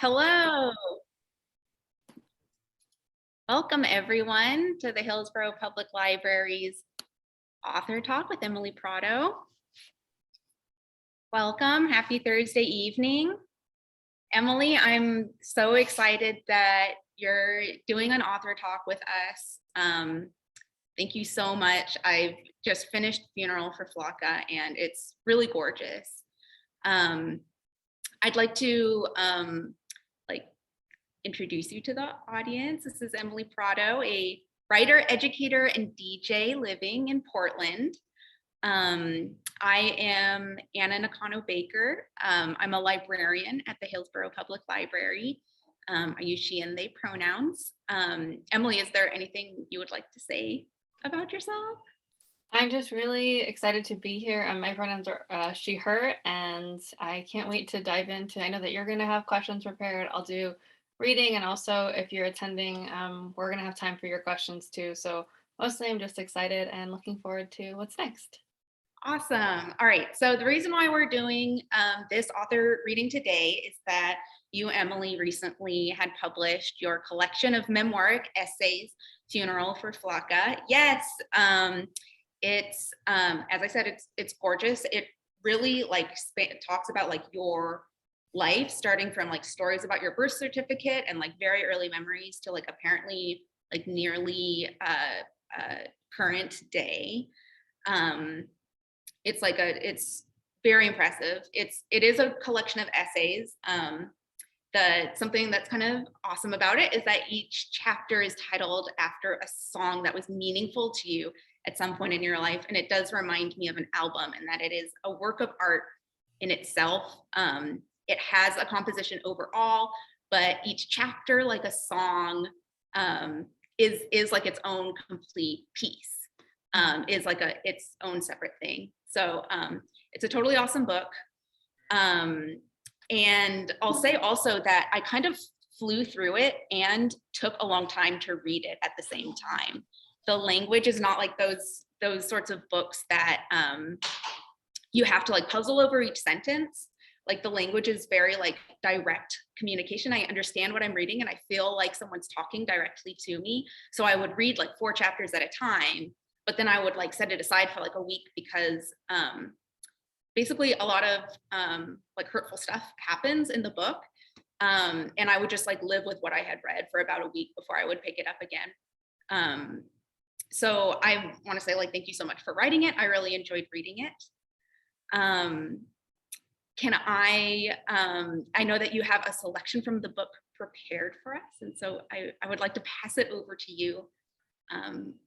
Hello. Welcome everyone to the Hillsborough Public Library's Author Talk with Emilly Prado. Welcome, happy Thursday evening. Emily, I'm so excited that you're doing an author talk with us. Thank you so much. I've just finished Funeral for Flakka and it's really gorgeous. I'd like to introduce you to the audience. This is Emilly Prado, a writer, educator, and DJ living in Portland. I am Anna Nakano Baker. I'm a librarian at the Hillsborough Public Library. I use she and they pronouns. Emily, is there anything you would like to say about yourself? I'm just really excited to be here. My pronouns are she, her, and I can't wait to dive into. I know that you're going to have questions prepared. I'll do reading, and also if you're attending, we're going to have time for your questions too. So mostly I'm just excited and looking forward to what's next. Awesome. All right. So the reason why we're doing this author reading today is that you, Emily, recently had published your collection of memoiric essays, Funeral for Flakka. Yes. It's as I said, it's gorgeous. It really talks about your life, starting from stories about your birth certificate and very early memories to apparently nearly current day. It's very impressive. It is a collection of essays. Something that's kind of awesome about it is that each chapter is titled after a song that was meaningful to you at some point in your life. And it does remind me of an album, and that it is a work of art in itself. It has a composition overall, but each chapter, like a song, is its own complete piece, is its own separate thing. So it's a totally awesome book. And I'll say also that I kind of flew through it and took a long time to read it at the same time. The language is not like those sorts of books that you have to puzzle over each sentence. The language is very direct communication. I understand what I'm reading and I feel like someone's talking directly to me. So I would read 4 chapters at a time, but then I would set it aside for a week because basically a lot of hurtful stuff happens in the book. And I would just live with what I had read for about a week before I would pick it up again. So I want to say thank you so much for writing it. I really enjoyed reading it. I know that you have a selection from the book prepared for us. And so I would like to pass it over to you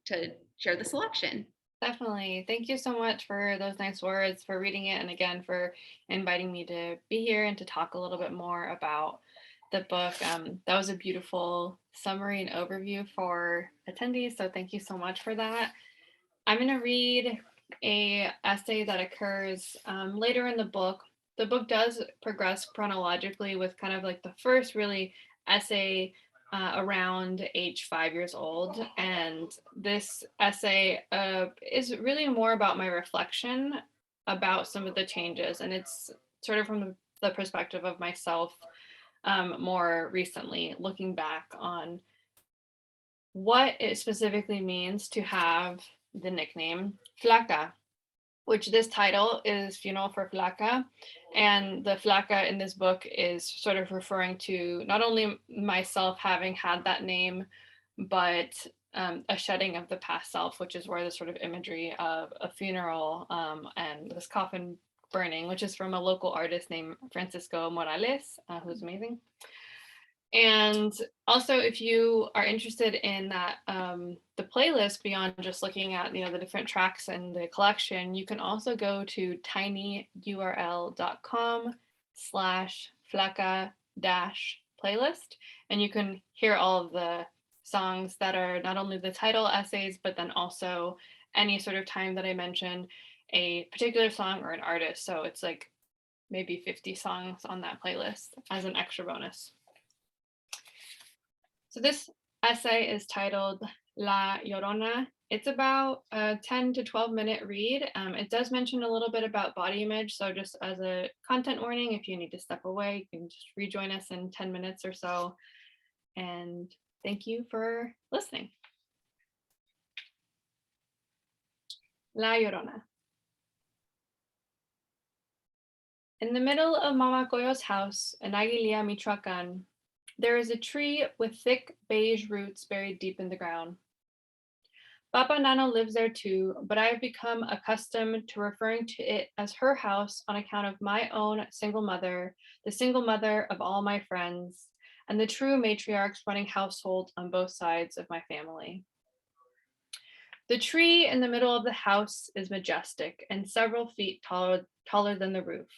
to share the selection. Definitely. Thank you so much for those nice words, for reading it, and again for inviting me to be here and to talk a little bit more about the book. That was a beautiful summary and overview for attendees, so thank you so much for that. I'm going to read a essay that occurs later in the book. The book does progress chronologically with kind of the first really essay around age 5 years old, and this essay is really more about my reflection about some of the changes, and it's sort of from the perspective of myself more recently, looking back on what it specifically means to have the nickname Flaca, which this title is Funeral for Flakka. And the Flakka in this book is sort of referring to not only myself having had that name, but a shedding of the past self, which is where the sort of imagery of a funeral and this coffin burning, which is from a local artist named Francisco Morales, who's amazing. And also, if you are interested in that, the playlist beyond just looking at the different tracks in the collection, you can also go to tinyurl.com/Flakka-playlist, and you can hear all of the songs that are not only the title essays, but then also any sort of time that I mention a particular song or an artist. So it's maybe 50 songs on that playlist as an extra bonus. So this essay is titled La Llorona It's about a 10 to 12-minute read. It does mention a little bit about body image. So just as a content warning, if you need to step away, you can just rejoin us in 10 minutes or so. And thank you for listening. La Llorona. In the middle of Mama Coyo's house in Aguililla, Michoacan, there is a tree with thick beige roots buried deep in the ground. Papa Nano lives there too, but I have become accustomed to referring to it as her house on account of my own single mother, the single mother of all my friends, and the true matriarchs running household on both sides of my family. The tree in the middle of the house is majestic and several feet taller than the roof.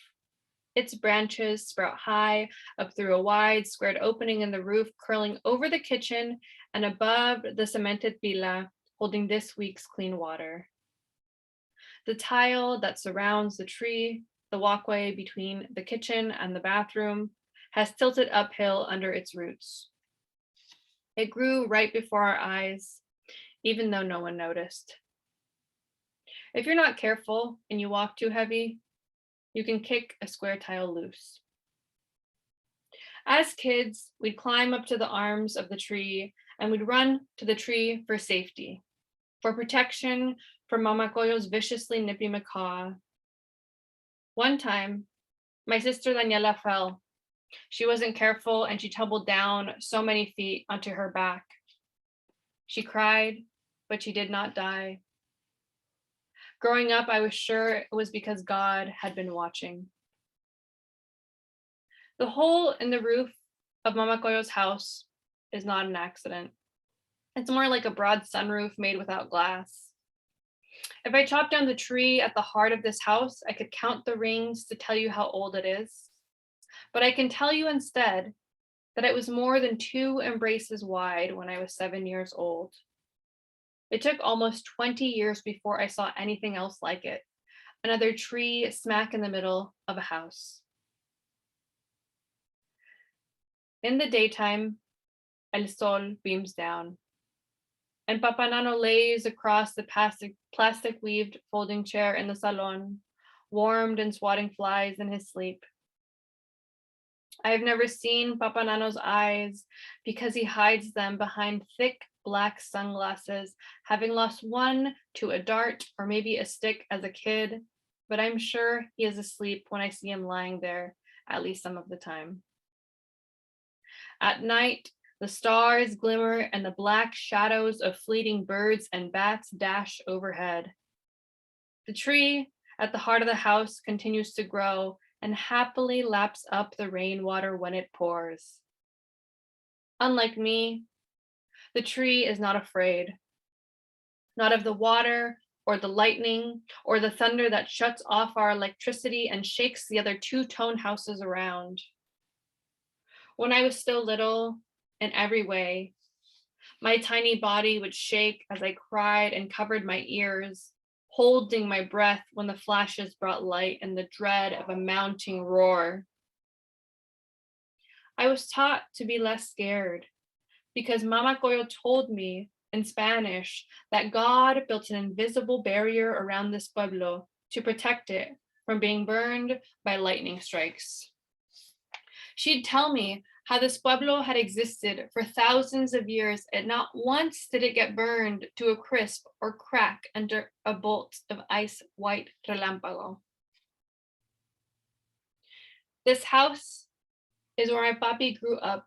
Its branches sprout high up through a wide squared opening in the roof, curling over the kitchen and above the cemented pila holding this week's clean water. The tile that surrounds the tree, the walkway between the kitchen and the bathroom, has tilted uphill under its roots. It grew right before our eyes, even though no one noticed. If you're not careful and you walk too heavy, you can kick a square tile loose. As kids, we'd climb up to the arms of the tree and we'd run to the tree for safety, for protection from Mama Coyo's viciously nippy macaw. One time, my sister Daniela fell. She wasn't careful and she tumbled down so many feet onto her back. She cried, but she did not die. Growing up, I was sure it was because God had been watching. The hole in the roof of Mama Coyo's house is not an accident. It's more like a broad sunroof made without glass. If I chopped down the tree at the heart of this house, I could count the rings to tell you how old it is. But I can tell you instead that it was more than 2 embraces wide when I was 7 years old. It took almost 20 years before I saw anything else like it. Another tree smack in the middle of a house. In the daytime, el sol beams down, and Papa Nano lays across the plastic weaved folding chair in the salon, warmed and swatting flies in his sleep. I have never seen Papa Nano's eyes because he hides them behind thick black sunglasses, having lost one to a dart or maybe a stick as a kid, but I'm sure he is asleep when I see him lying there, at least some of the time. At night, the stars glimmer and the black shadows of fleeting birds and bats dash overhead. The tree at the heart of the house continues to grow and happily laps up the rainwater when it pours. Unlike me, the tree is not afraid, not of the water or the lightning or the thunder that shuts off our electricity and shakes the other 2-tone houses around. When I was still little, in every way, my tiny body would shake as I cried and covered my ears, holding my breath when the flashes brought light and the dread of a mounting roar. I was taught to be less scared because Mama Coyo told me in Spanish that God built an invisible barrier around this pueblo to protect it from being burned by lightning strikes. She'd tell me how this pueblo had existed for thousands of years, and not once did it get burned to a crisp or crack under a bolt of ice-white relámpago. This house is where my papi grew up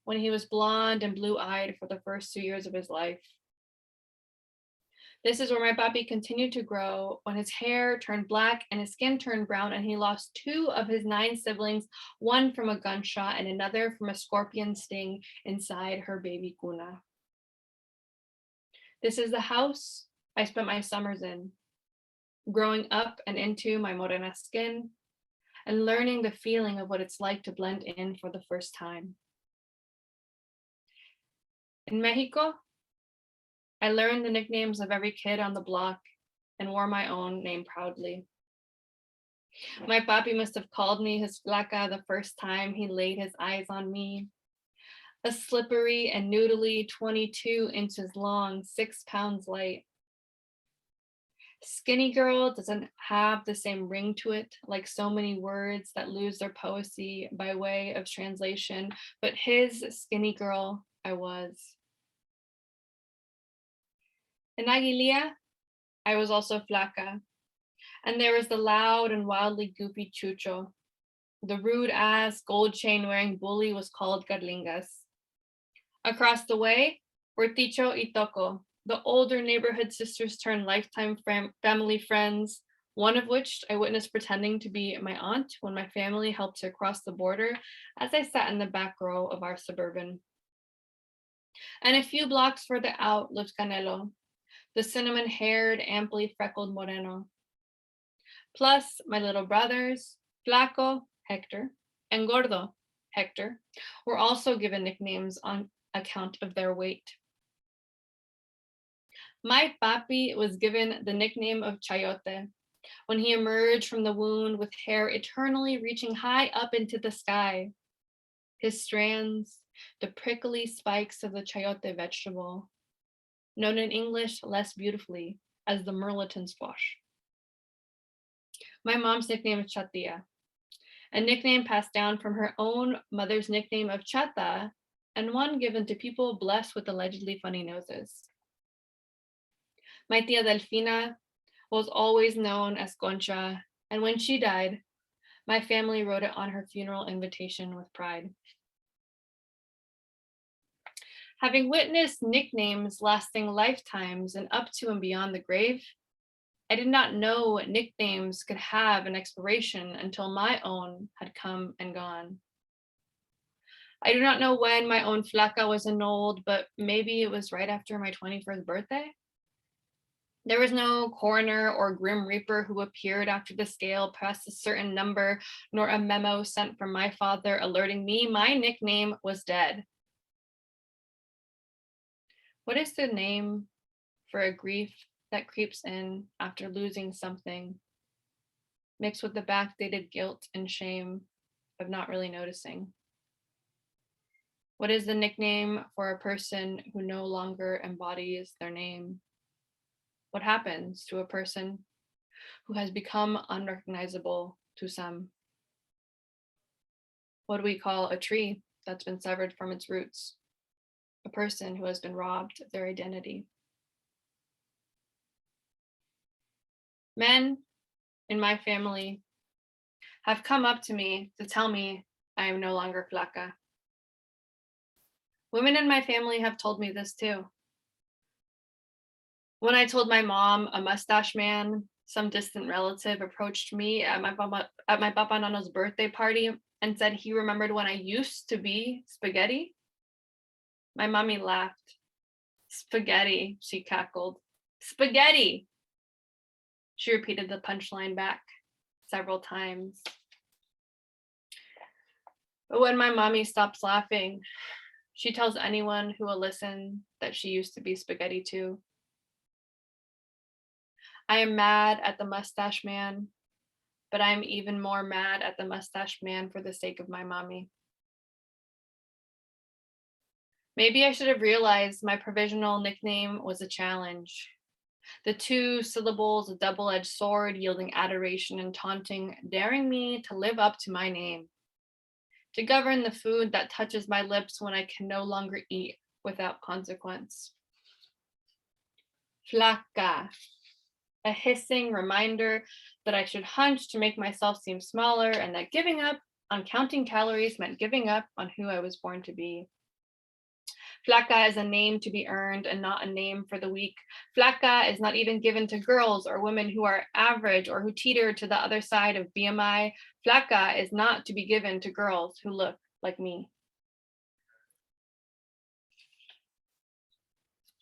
when he was blonde and blue-eyed for the first 2 years of his life. This is where my papi continued to grow when his hair turned black and his skin turned brown and he lost 2 of his 9 siblings, one from a gunshot and another from a scorpion sting inside her baby cuna. This is the house I spent my summers in, growing up and into my morena skin and learning the feeling of what it's like to blend in for the first time. In Mexico, I learned the nicknames of every kid on the block and wore my own name proudly. My papi must have called me his Flaca the first time he laid his eyes on me. a slippery and noodly 22 inches long, 6 pounds light. Skinny girl doesn't have the same ring to it, like so many words that lose their poesy by way of translation, but his skinny girl I was. In Aguilia, I was also Flaca, and there was the loud and wildly goofy Chucho. The rude-ass, gold chain-wearing bully was called Carlingas. Across the way were Ticho y Toco, the older neighborhood sisters turned lifetime family friends, one of which I witnessed pretending to be my aunt when my family helped her cross the border as I sat in the back row of our Suburban. And a few blocks further out lived Canelo, the cinnamon-haired, amply freckled Moreno. Plus, my little brothers, Flaco, Hector, and Gordo, Hector, were also given nicknames on account of their weight. My papi was given the nickname of Chayote when he emerged from the wound with hair eternally reaching high up into the sky. His strands, the prickly spikes of the chayote vegetable, known in English less beautifully as the Merleton squash. My mom's nickname is Chatia, a nickname passed down from her own mother's nickname of Chata, and one given to people blessed with allegedly funny noses. My tia Delfina was always known as Concha, and when she died, my family wrote it on her funeral invitation with pride. Having witnessed nicknames lasting lifetimes and up to and beyond the grave, I did not know nicknames could have an expiration until my own had come and gone. I do not know when my own Flaca was annulled, but maybe it was right after my 21st birthday. There was no coroner or grim reaper who appeared after the scale passed a certain number, nor a memo sent from my father alerting me my nickname was dead. What is the name for a grief that creeps in after losing something, mixed with the backdated guilt and shame of not really noticing? What is the nickname for a person who no longer embodies their name? What happens to a person who has become unrecognizable to some? What do we call a tree that's been severed from its roots? A person who has been robbed of their identity? Men in my family have come up to me to tell me I am no longer Flaca. Women in my family have told me this too. When I told my mom a mustache man, some distant relative, approached me at my Papa Nano's birthday party and said he remembered when I used to be spaghetti, my mommy laughed. Spaghetti, she cackled. Spaghetti! She repeated the punchline back several times. But when my mommy stops laughing, she tells anyone who will listen that she used to be spaghetti too. I am mad at the mustache man, but I'm even more mad at the mustache man for the sake of my mommy. Maybe I should have realized my provisional nickname was a challenge. The two syllables, a double-edged sword, yielding adoration and taunting, daring me to live up to my name, to govern the food that touches my lips when I can no longer eat without consequence. Flaca, a hissing reminder that I should hunch to make myself seem smaller, and that giving up on counting calories meant giving up on who I was born to be. Flaca is a name to be earned and not a name for the weak. Flaca is not even given to girls or women who are average or who teeter to the other side of BMI. Flaca is not to be given to girls who look like me.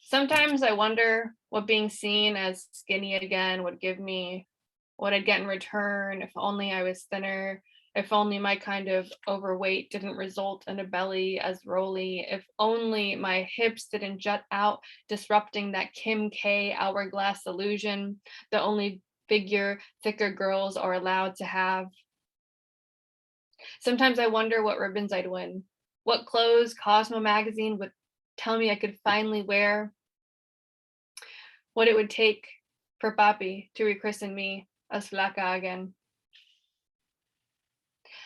Sometimes I wonder what being seen as skinny again would give me, what I'd get in return if only I was thinner, if only my kind of overweight didn't result in a belly as roly, if only my hips didn't jut out, disrupting that Kim K hourglass illusion, the only figure thicker girls are allowed to have. Sometimes I wonder what ribbons I'd win, what clothes Cosmo magazine would tell me I could finally wear, what it would take for Papi to rechristen me as Flaca again.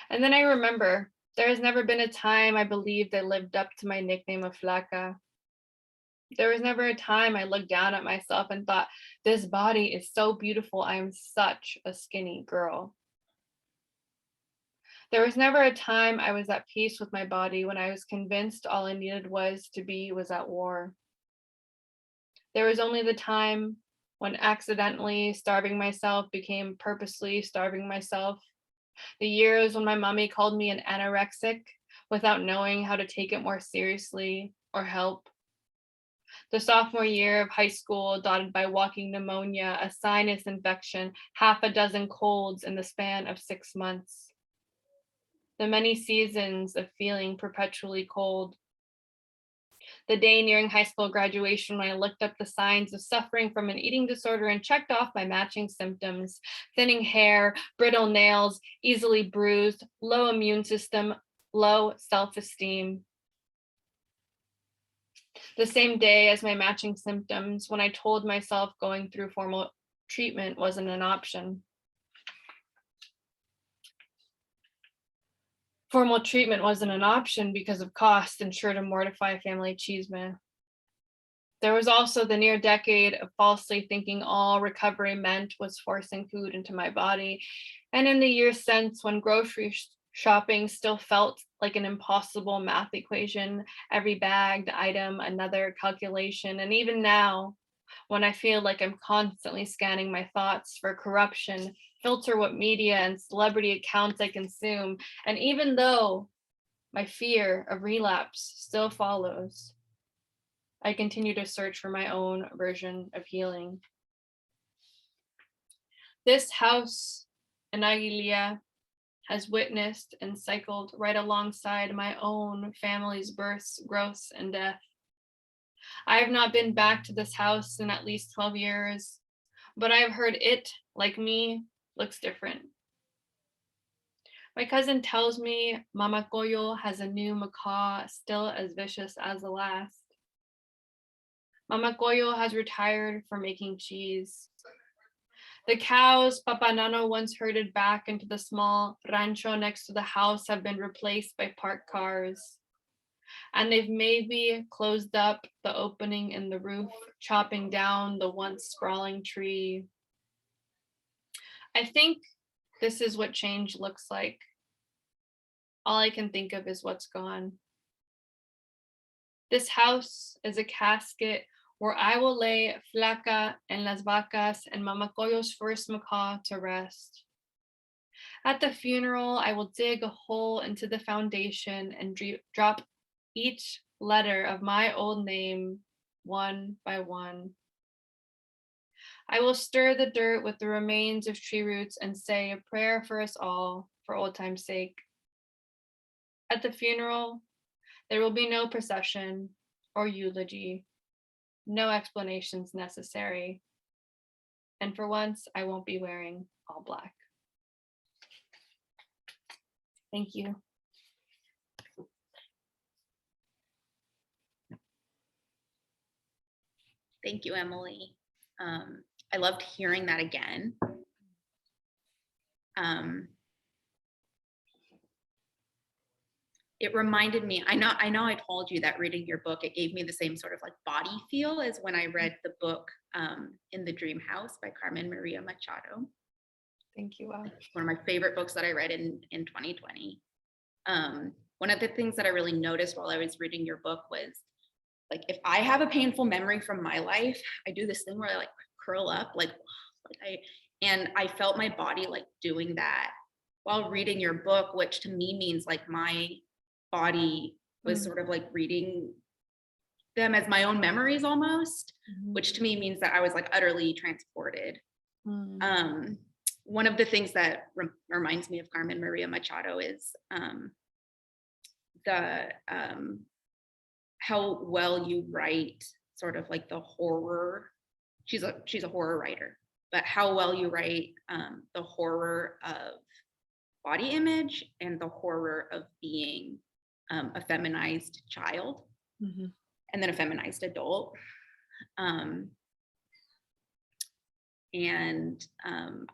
And then I remember there has never been a time I believed I lived up to my nickname of Flaca. There was never a time I looked down at myself and thought, this body is so beautiful, I am such a skinny girl. There was never a time I was at peace with my body when I was convinced all I needed was at war. There was only the time when accidentally starving myself became purposely starving myself. The years when my mommy called me an anorexic without knowing how to take it more seriously or help. The sophomore year of high school, dotted by walking pneumonia, a sinus infection, half a dozen colds in the span of 6 months. The many seasons of feeling perpetually cold. The day nearing high school graduation when I looked up the signs of suffering from an eating disorder and checked off my matching symptoms: thinning hair, brittle nails, easily bruised, low immune system, low self-esteem. The same day as my matching symptoms, when I told myself going through formal treatment wasn't an option. Formal treatment wasn't an option because of cost and sure to mortify family chisme. There was also the near decade of falsely thinking all recovery meant was forcing food into my body. And in the years since, when grocery shopping still felt like an impossible math equation, every bagged item, another calculation. And even now, when I feel like I'm constantly scanning my thoughts for corruption, filter what media and celebrity accounts I consume. And even though my fear of relapse still follows, I continue to search for my own version of healing. This house in Aguililla has witnessed and cycled right alongside my own family's births, growths, and death. I have not been back to this house in at least 12 years, but I have heard it, like me, looks different. My cousin tells me Mama Coyo has a new macaw still as vicious as the last. Mama Coyo has retired from making cheese. The cows Papa Nano once herded back into the small rancho next to the house have been replaced by parked cars. And they've maybe closed up the opening in the roof, chopping down the once sprawling tree. I think this is what change looks like. All I can think of is what's gone. This house is a casket where I will lay Flaca and las vacas and Mama Coyo's first macaw to rest. At the funeral, I will dig a hole into the foundation and drop each letter of my old name one by one. I will stir the dirt with the remains of tree roots and say a prayer for us all, for old time's sake. At the funeral, there will be no procession or eulogy, no explanations necessary. And for once, I won't be wearing all black. Thank you. Thank you, Emily. I loved hearing that again. It reminded me, I know I told you that reading your book, it gave me the same sort of like body feel as when I read the book In the Dream House by Carmen Maria Machado. Thank you. Wow. One of my favorite books that I read in 2020. One of the things that I really noticed while I was reading your book was, like, if I have a painful memory from my life, I do this thing where I like curl up, and I felt my body like doing that while reading your book, which to me means like my body was sort of like reading them as my own memories almost, which to me means that I was like utterly transported. One of the things that reminds me of Carmen Maria Machado is how well you write sort of like the horror. She's a horror writer, but how well you write the horror of body image and the horror of being a feminized child and then a feminized adult. I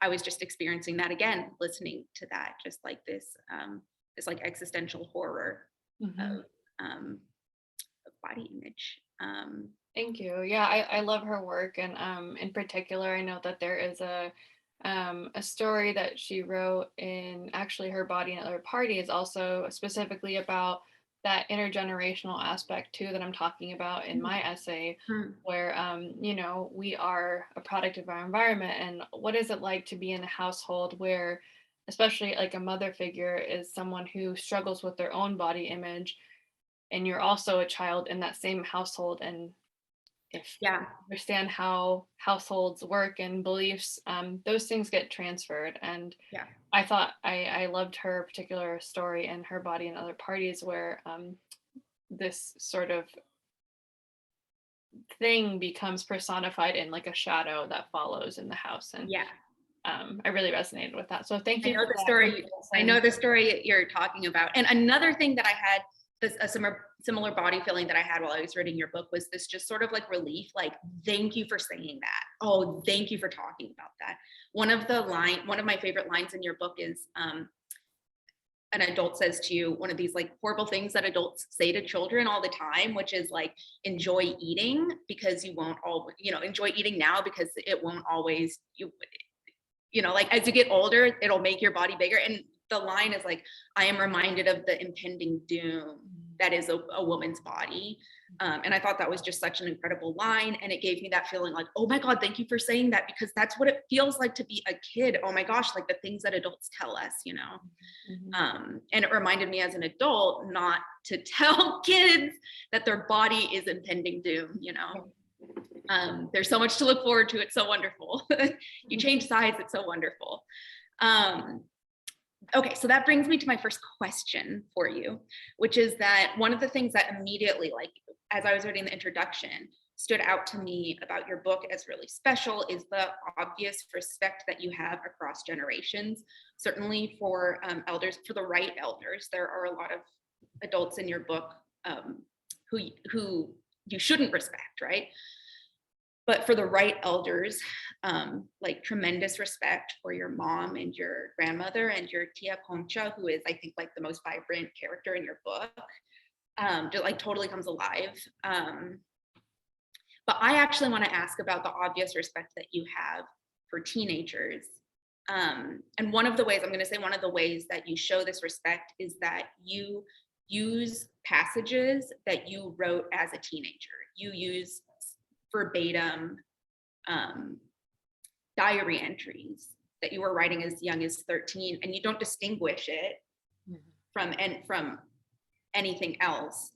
was just experiencing that again, listening to that, just like this like existential horror of body image. Thank you. Yeah, I love her work, and in particular, I know that there is a story that she wrote in actually Her Body and Other Parties, also specifically about that intergenerational aspect too that I'm talking about in my essay, where you know, we are a product of our environment, and what is it like to be in a household where, especially like a mother figure, is someone who struggles with their own body image, and you're also a child in that same household, and if you understand how households work and beliefs, those things get transferred. And I thought I loved her particular story in Her Body and Other Parties, where this sort of thing becomes personified in like a shadow that follows in the house. And I really resonated with that. So thank you. I know the story you're talking about. And another thing that I had, a similar body feeling that I had while I was reading your book, was this just sort of like relief, like, thank you for saying that. Oh, thank you for talking about that. One of my favorite lines in your book is an adult says to you one of these like horrible things that adults say to children all the time, which is like, enjoy eating because you won't always, enjoy eating now because it won't always, like as you get older, it'll make your body bigger. And the line is like, I am reminded of the impending doom that is a woman's body. And I thought that was just such an incredible line. And it gave me that feeling like, oh my God, thank you for saying that, because that's what it feels like to be a kid. Oh my gosh, like the things that adults tell us, and it reminded me as an adult not to tell kids that their body is impending doom, There's so much to look forward to. It's so wonderful. You change sides. It's so wonderful. Okay, so that brings me to my first question for you, which is that one of the things that immediately, like as I was reading the introduction, stood out to me about your book as really special is the obvious respect that you have across generations. Certainly for elders, for the right elders. There are a lot of adults in your book who you shouldn't respect, right? But for the right elders, like tremendous respect for your mom and your grandmother and your tia Concha, who is, I think, like the most vibrant character in your book, just like totally comes alive. But I actually want to ask about the obvious respect that you have for teenagers. And one of the ways that you show this respect is that you use passages that you wrote as a teenager. You use verbatim diary entries that you were writing as young as 13, and you don't distinguish it from anything else.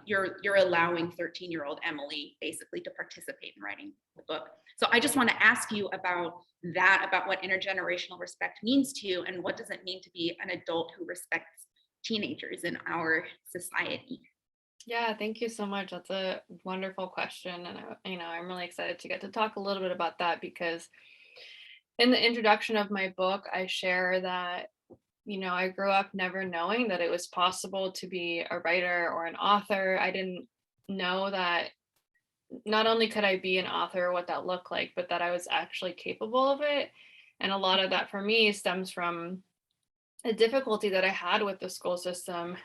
You're allowing 13-year-old Emily basically to participate in writing the book. So I just want to ask you about that, about what intergenerational respect means to you, and what does it mean to be an adult who respects teenagers in our society? Yeah, thank you so much. That's a wonderful question. And I'm really excited to get to talk a little bit about that, because in the introduction of my book, I share that, I grew up never knowing that it was possible to be a writer or an author. I didn't know that not only could I be an author, what that looked like, but that I was actually capable of it. And a lot of that for me stems from a difficulty that I had with the school system,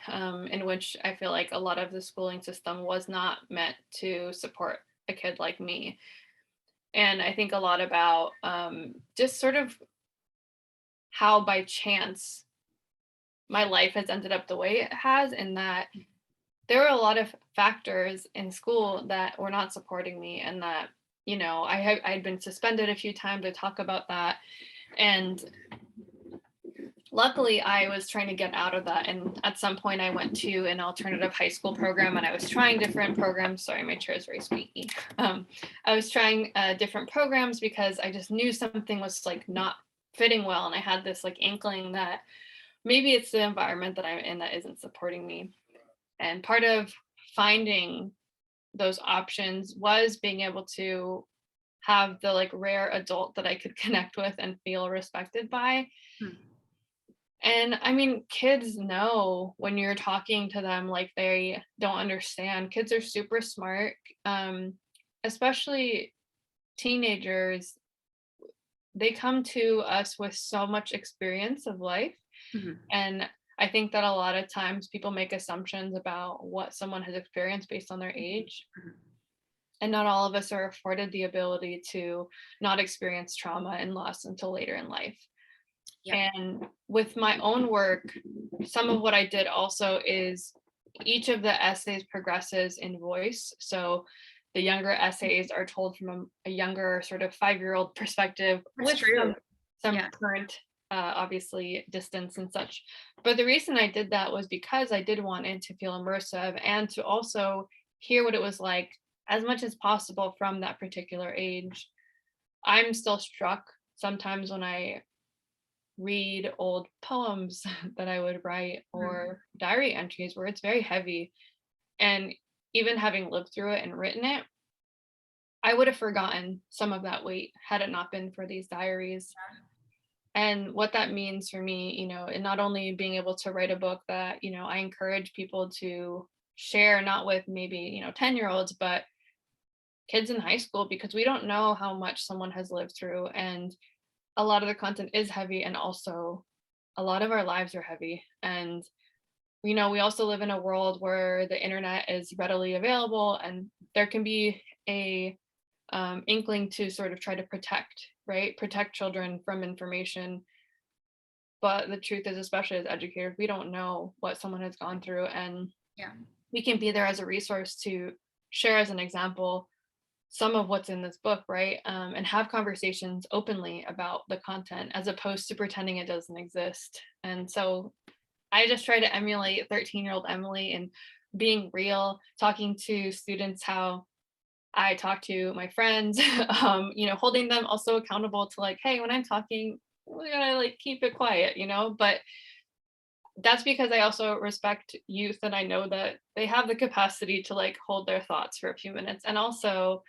in which I feel like a lot of the schooling system was not meant to support a kid like me. And I think a lot about just sort of how by chance my life has ended up the way it has, in that there were a lot of factors in school that were not supporting me, and that, I'd been suspended a few times. I talk about that. And luckily, I was trying to get out of that. And at some point, I went to an alternative high school program, and I was trying different programs. Sorry, my chair is very squeaky. I was trying different programs because I just knew something was like not fitting well. And I had this like inkling that maybe it's the environment that I'm in that isn't supporting me. And part of finding those options was being able to have the like rare adult that I could connect with and feel respected by. And I mean, kids know when you're talking to them like they don't understand. Kids are super smart, especially teenagers. They come to us with so much experience of life. Mhm. And I think that a lot of times people make assumptions about what someone has experienced based on their age. Mhm. And not all of us are afforded the ability to not experience trauma and loss until later in life. Yeah. And with my own work, some of what I did also is each of the essays progresses in voice. So the younger essays are told from a younger sort of 5-year-old perspective That's with true. some Yeah. current obviously distance and such. But the reason I did that was because I did want it to feel immersive and to also hear what it was like as much as possible from that particular age. I'm still struck sometimes when I read old poems that I would write Mhm. or diary entries where it's very heavy. And even having lived through it and written it, I would have forgotten some of that weight had it not been for these diaries. And what that means for me, and not only being able to write a book that, I encourage people to share, not with maybe, 10-year-olds, but kids in high school, because we don't know how much someone has lived through. And a lot of the content is heavy, and also a lot of our lives are heavy. And we also live in a world where the internet is readily available, and there can be a inkling to sort of try to protect children from information. But the truth is, especially as educators, we don't know what someone has gone through, and Yeah. we can be there as a resource to share as an example some of what's in this book, right? And have conversations openly about the content as opposed to pretending it doesn't exist. And so I just try to emulate 13-year-old Emily and being real, talking to students how I talk to my friends, holding them also accountable to like, hey, when I'm talking, we gotta like keep it quiet, but that's because I also respect youth and I know that they have the capacity to like hold their thoughts for a few minutes and also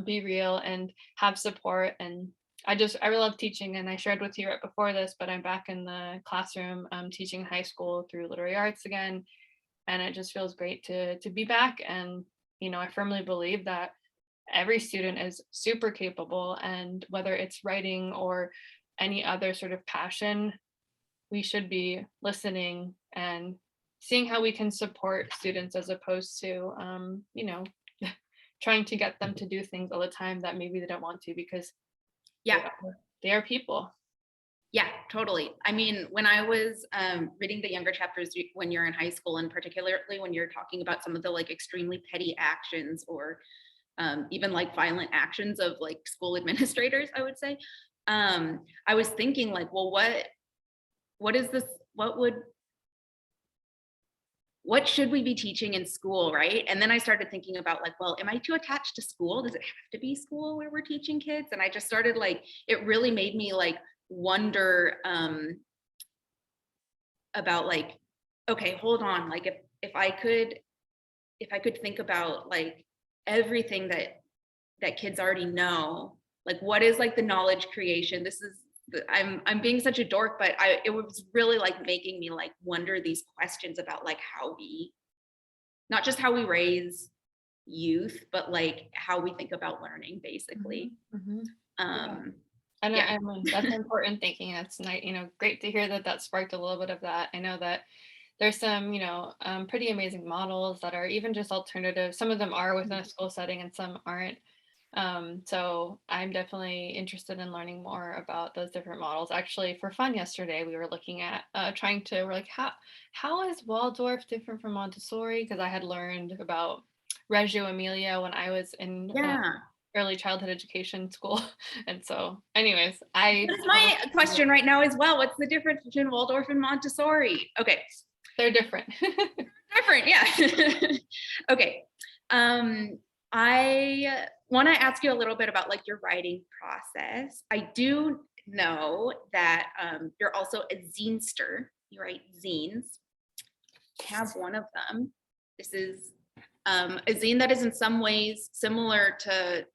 be real and have support. And I really love teaching, and I shared with you right before this, but I'm back in the classroom teaching high school through literary arts again. And it just feels great to be back. And, I firmly believe that every student is super capable, and whether it's writing or any other sort of passion, we should be listening and seeing how we can support students as opposed to trying to get them to do things all the time that maybe they don't want to, because Yeah. they are people. Yeah, totally. I mean, when I was reading the younger chapters when you're in high school, and particularly when you're talking about some of the like extremely petty actions or even like violent actions of like school administrators, I would say, I was thinking like, well, what is this? What should we be teaching in school, right? And then I started thinking about like, well, am I too attached to school? Does it have to be school where we're teaching kids? And I just started like, it really made me like wonder about like, okay, hold on, like if I could think about like everything that kids already know, like what is like the knowledge creation? This is I'm being such a dork, but it was really like making me like wonder these questions about like how we, not just how we raise youth, but like how we think about learning, basically. Mm-hmm. Yeah. Um, And yeah, I mean, that's important thinking. It's nice, great to hear that that sparked a little bit of that. I know that there's some, pretty amazing models that are even just alternative. Some of them are within a school setting and some aren't. So I'm definitely interested in learning more about those different models. Actually, for fun yesterday, we were looking at we're like, how is Waldorf different from Montessori? Because I had learned about Reggio Emilia when I was in yeah. early childhood education school. And so anyways, I That's my question right now as well. What's the difference between Waldorf and Montessori? Okay, they're different. different, yeah. Okay. I want to ask you a little bit about like your writing process. I do know that you're also a zinester. You write zines. I have one of them. This is a zine that is in some ways similar to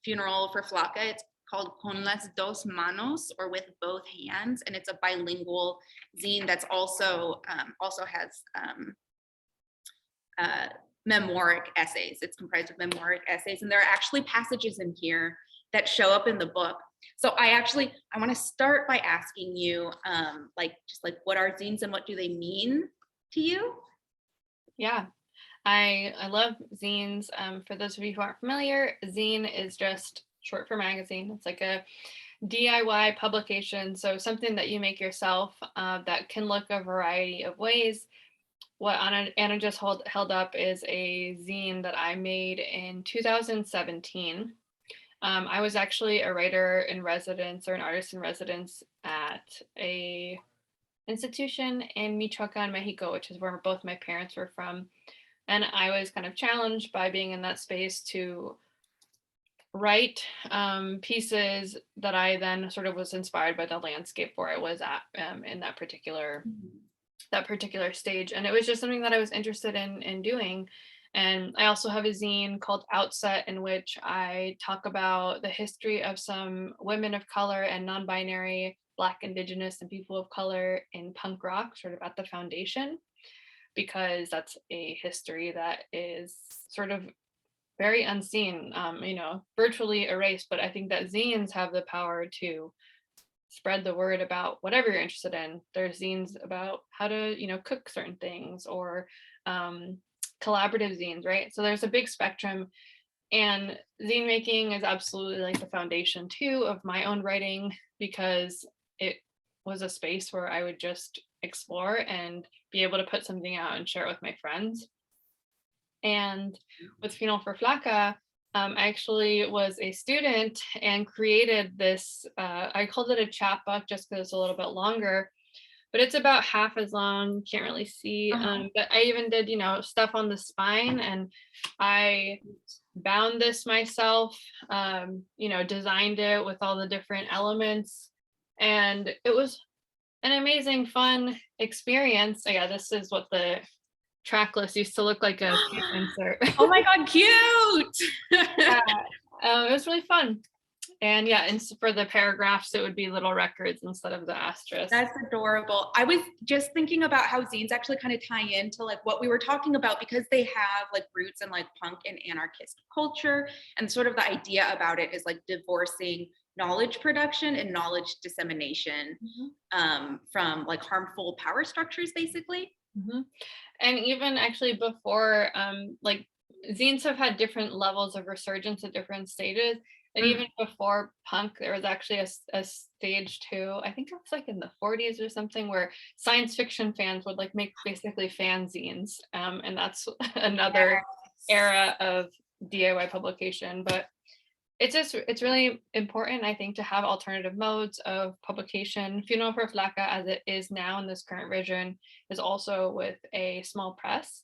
Funeral for Flaca. It's called Con las dos manos, or with both hands, and it's a bilingual zine that's also has memoiric essays. It's comprised of memoiric essays, and there are actually passages in here that show up in the book. So I want to start by asking you, what are zines and what do they mean to you? Yeah, I love zines. For those of you who aren't familiar, zine is just short for magazine. It's like a DIY publication, so something that you make yourself that can look a variety of ways. What Anna just held up is a zine that I made in 2017. I was actually a writer in residence, or an artist in residence, at a institution in Michoacan, Mexico, which is where both my parents were from. And I was kind of challenged by being in that space to write pieces that I then sort of was inspired by the landscape where I was at in that particular stage. And it was just something that I was interested in doing. And I also have a zine called Outset, in which I talk about the history of some women of color and non-binary Black, Indigenous, and people of color in punk rock, sort of at the foundation, because that's a history that is sort of very unseen, virtually erased. But I think that zines have the power to spread the word about whatever you're interested in. There's zines about how to, cook certain things, or collaborative zines, right? So there's a big spectrum, and zine making is absolutely like the foundation too of my own writing, because it was a space where I would just explore and be able to put something out and share it with my friends. And with Funeral for Flaca, I actually was a student and created this, I called it a chapbook just because it's a little bit longer, but it's about half as long, can't really see. But I even did, stuff on the spine, and I bound this myself, designed it with all the different elements. And it was an amazing, fun experience. So yeah, this is what the track list used to look like, a tape insert. Oh my God, cute! It was really fun. And yeah, and for the paragraphs, it would be little records instead of the asterisk. That's adorable. I was just thinking about how zines actually kind of tie into like what we were talking about, because they have like roots in like punk and anarchist culture, and sort of the idea about it is like divorcing knowledge production and knowledge dissemination from like harmful power structures, basically. And even actually before, like zines have had different levels of resurgence at different stages. And even before punk, there was actually a stage too, I think it was like in the 40s or something, where science fiction fans would like make basically fanzines. And that's another era of DIY publication. But it's really important, I think, to have alternative modes of publication. Funeral for Flaca, as it is now in this current version, is also with a small press.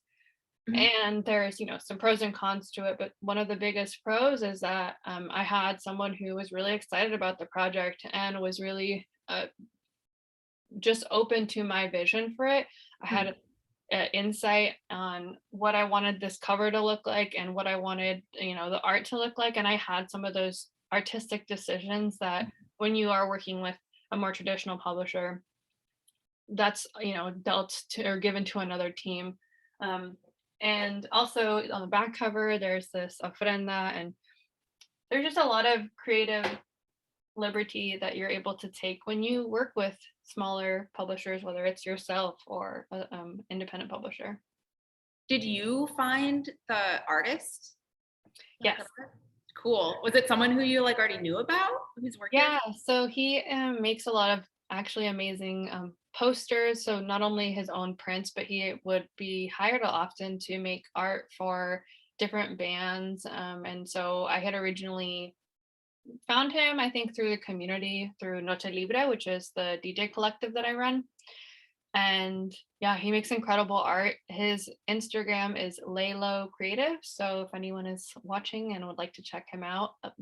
And there's, some pros and cons to it, but one of the biggest pros is that I had someone who was really excited about the project and was really just open to my vision for it. I had insight on what I wanted this cover to look like and what I wanted, the art to look like. And I had some of those artistic decisions that when you are working with a more traditional publisher, that's, dealt to or given to another team. And also on the back cover, there's this ofrenda, and there's just a lot of creative liberty that you're able to take when you work with smaller publishers, whether it's yourself or an independent publisher. Did you find the artist? Yes. Cool. Was it someone who you like already knew about, who's working? Yeah, so he makes a lot of actually amazing posters. So not only his own prints, but he would be hired often to make art for different bands. And so I had originally found him, I think, through the community, through Noche Libre, which is the DJ collective that I run. And yeah, he makes incredible art. His Instagram is Laylo Creative. So if anyone is watching and would like to check him out, I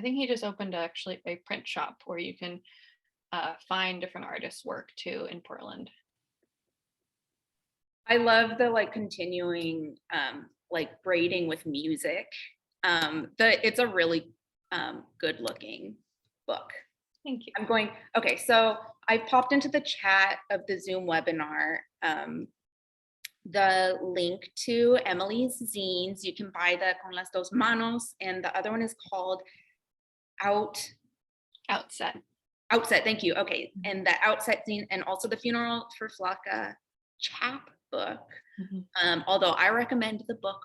think he just opened actually a print shop where you can find different artists' work too in Portland. I love the like continuing like braiding with music. It's a really good looking book. Thank you. Okay, so I popped into the chat of the Zoom webinar the link to Emily's zines. You can buy the Con las dos manos, and the other one is called Outset. Thank you. Okay, and the Outset zine, and also the Funeral for Flaca chapbook. Although I recommend the book.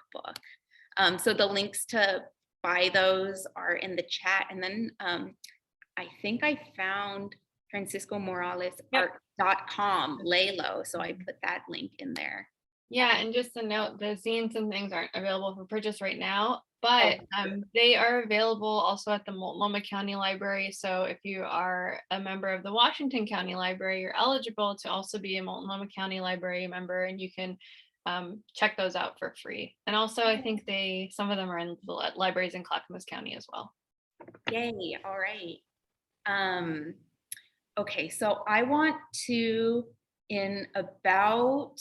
So the links to buy those are in the chat, and then I think I found Francisco Morales art.com Lalo, so I put that link in there. Yeah, and just a note, the zines and things aren't available for purchase right now, but they are available also at the Multnomah County Library. So if you are a member of the Washington County Library, you're eligible to also be a Multnomah County Library member, and you can check those out for free. And also, I think some of them are in the libraries in Clackamas County as well. Yay! All right. Okay, so I want to, in about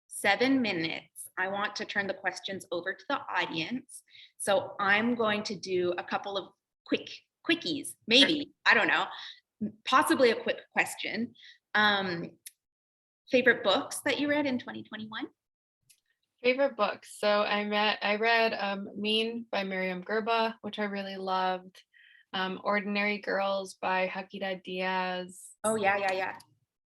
7 minutes, I want to turn the questions over to the audience. So I'm going to do a couple of quickies, maybe, I don't know, possibly a quick question. Favorite books that you read in 2021? Favorite books. So I read Mean by Miriam Gerba, which I really loved. Ordinary Girls by Hakita Diaz. Oh, yeah.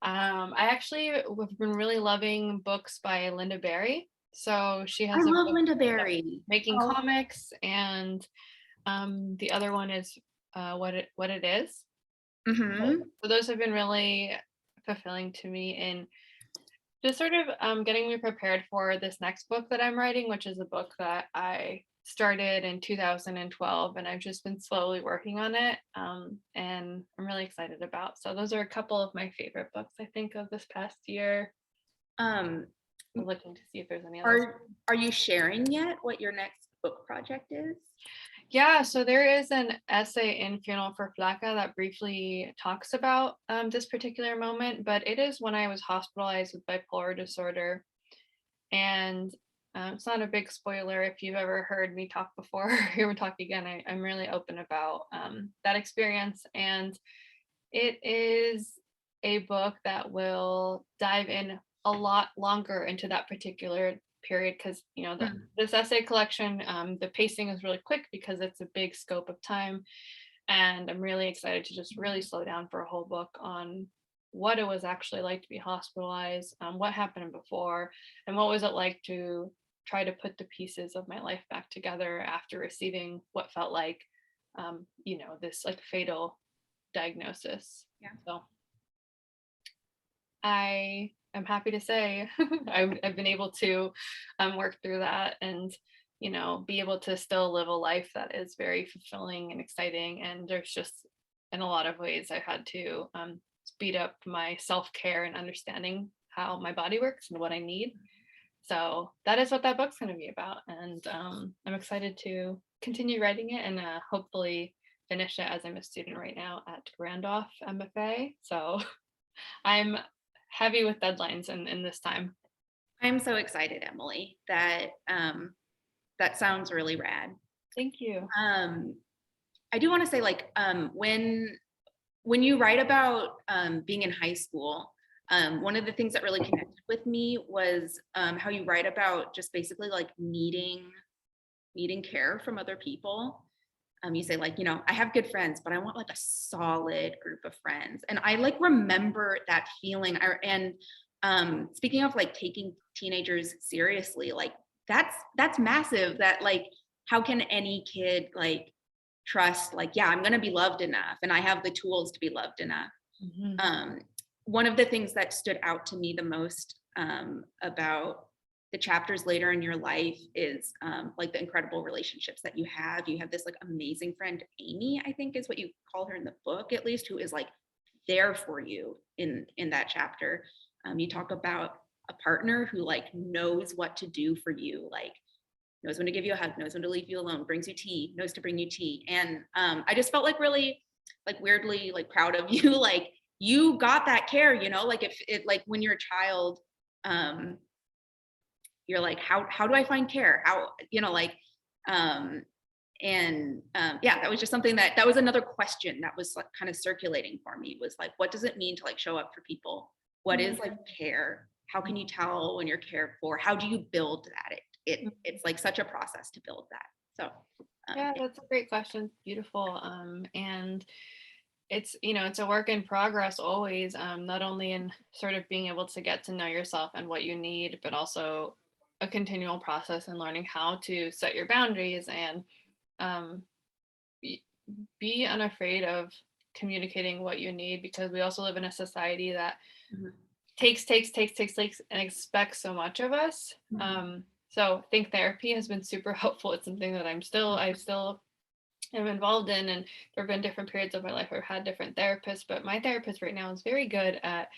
I actually have been really loving books by Linda Berry. So she has I a love book Linda Berry. making comics, and the other one is What It Is. So those have been really fulfilling to me in just sort of getting me prepared for this next book that I'm writing, which is a book that I started in 2012, and I've just been slowly working on it, and I'm really excited about. So those are a couple of my favorite books, I think, of this past year. I'm looking to see if there's any others. Are you sharing yet what your next book project is? Yeah, so there is an essay in Funeral for Flaca that briefly talks about this particular moment, but it is when I was hospitalized with bipolar disorder. And it's not a big spoiler if you've ever heard me talk before or hear me talk again. I'm really open about that experience. And it is a book that will dive in a lot longer into that particular period, because this essay collection, the pacing is really quick because it's a big scope of time, and I'm really excited to just really slow down for a whole book on what it was actually like to be hospitalized, what happened before, and what was it like to try to put the pieces of my life back together after receiving what felt like this like fatal diagnosis. So I am happy to say I've been able to work through that, and be able to still live a life that is very fulfilling and exciting. And there's just, in a lot of ways, I've had to speed up my self-care and understanding how my body works and what I need. So that is what that book's going to be about, and I'm excited to continue writing it and hopefully finish it, as I'm a student right now at Randolph MFA. So I'm heavy with deadlines in this time. I'm so excited, Emily. That sounds really rad. Thank you. I do want to say, like, when you write about being in high school, one of the things that really connected with me was how you write about just basically like needing care from other people. You say, like, I have good friends, but I want like a solid group of friends. And I like remember that feeling. And speaking of like taking teenagers seriously, like that's massive. That like, how can any kid like trust, like, yeah, I'm going to be loved enough and I have the tools to be loved enough. One of the things that stood out to me the most about the chapters later in your life is like the incredible relationships that you have. You have this like amazing friend, Amy, I think is what you call her in the book, at least, who is like there for you in that chapter. You talk about a partner who like knows what to do for you, like knows when to give you a hug, knows when to leave you alone, brings you tea, knows to bring you tea. And I just felt like really like weirdly like proud of you. Like you got that care, like if it, like when you're a child, you're like, how do I find care? How, like, yeah, that was just something that was another question that was like kind of circulating for me, was like, what does it mean to like show up for people? What is like care? How can you tell when you're cared for? How do you build that? It's like such a process to build that. So Yeah, that's a great question. Beautiful. And it's, it's a work in progress always, not only in sort of being able to get to know yourself and what you need, but also a continual process in learning how to set your boundaries and um, be unafraid of communicating what you need, because we also live in a society that takes and expects so much of us. So I think therapy has been super helpful. It's something that I still am involved in, and there have been different periods of my life where I've had different therapists, but my therapist right now is very good at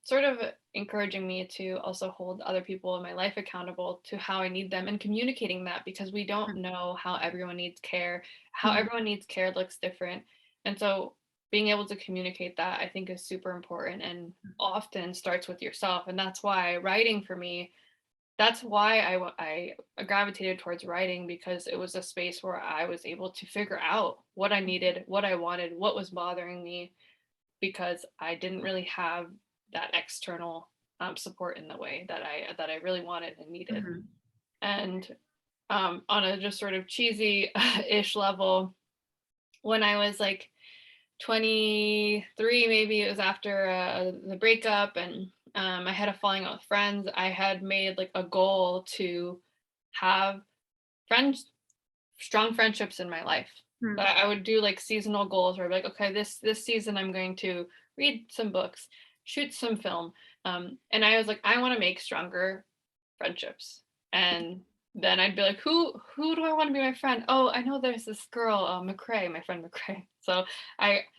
sort of encouraging me to also hold other people in my life accountable to how I need them, and communicating that, because we don't know how everyone needs care. How everyone needs care looks different. And so being able to communicate that, I think, is super important, and often starts with yourself. And that's why writing for me, that's why I gravitated towards writing, because it was a space where I was able to figure out what I needed, what I wanted, what was bothering me, because I didn't really have that external support in the way that I really wanted and needed. And on a just sort of cheesy-ish level, when I was like 23, maybe it was after the breakup, and I had a falling out with friends. I had made like a goal to have strong friendships in my life. But I would do like seasonal goals where I'd be like, okay, this season I'm going to read some books, shoot some film. And I was like, I want to make stronger friendships. And then I'd be like, who do I want to be my friend? Oh, I know there's this girl, McCrae, my friend McCrae. So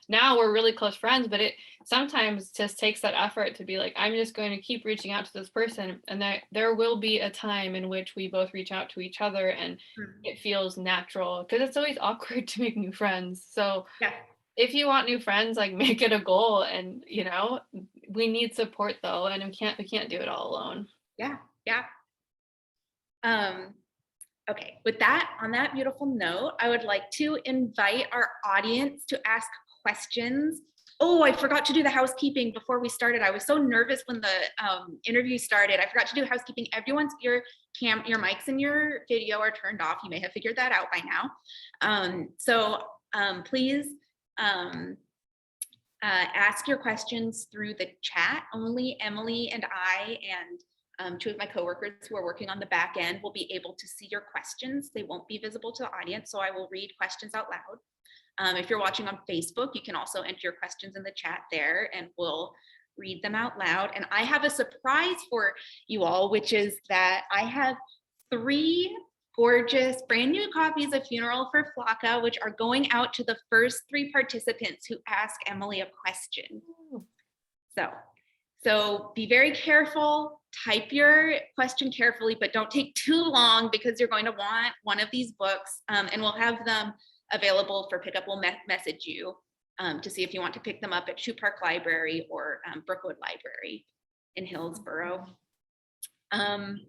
now we're really close friends, but it sometimes just takes that effort to be like, I'm just going to keep reaching out to this person, and that there will be a time in which we both reach out to each other and it feels natural, because it's always awkward to make new friends. So if you want new friends, like, make it a goal. And we need support though, and we can't do it all alone. Yeah. Okay, with that, on that beautiful note, I would like to invite our audience to ask questions. Oh, I forgot to do the housekeeping before we started. I was so nervous when the interview started. I forgot to do housekeeping. Everyone's your mics and your video are turned off. You may have figured that out by now. So please ask your questions through the chat. Only Emily and I and two of my coworkers who are working on the back end will be able to see your questions. They won't be visible to the audience, so I will read questions out loud. If you're watching on Facebook, you can also enter your questions in the chat there, and we'll read them out loud. And I have a surprise for you all, which is that I have 3 gorgeous brand new copies of Funeral for Flaca, which are going out to the first 3 participants who ask Emily a question. So be very careful, type your question carefully, but don't take too long, because you're going to want one of these books, and we'll have them available for pickup. We'll message you to see if you want to pick them up at Shoe Park Library or Brookwood Library in Hillsborough. Okay,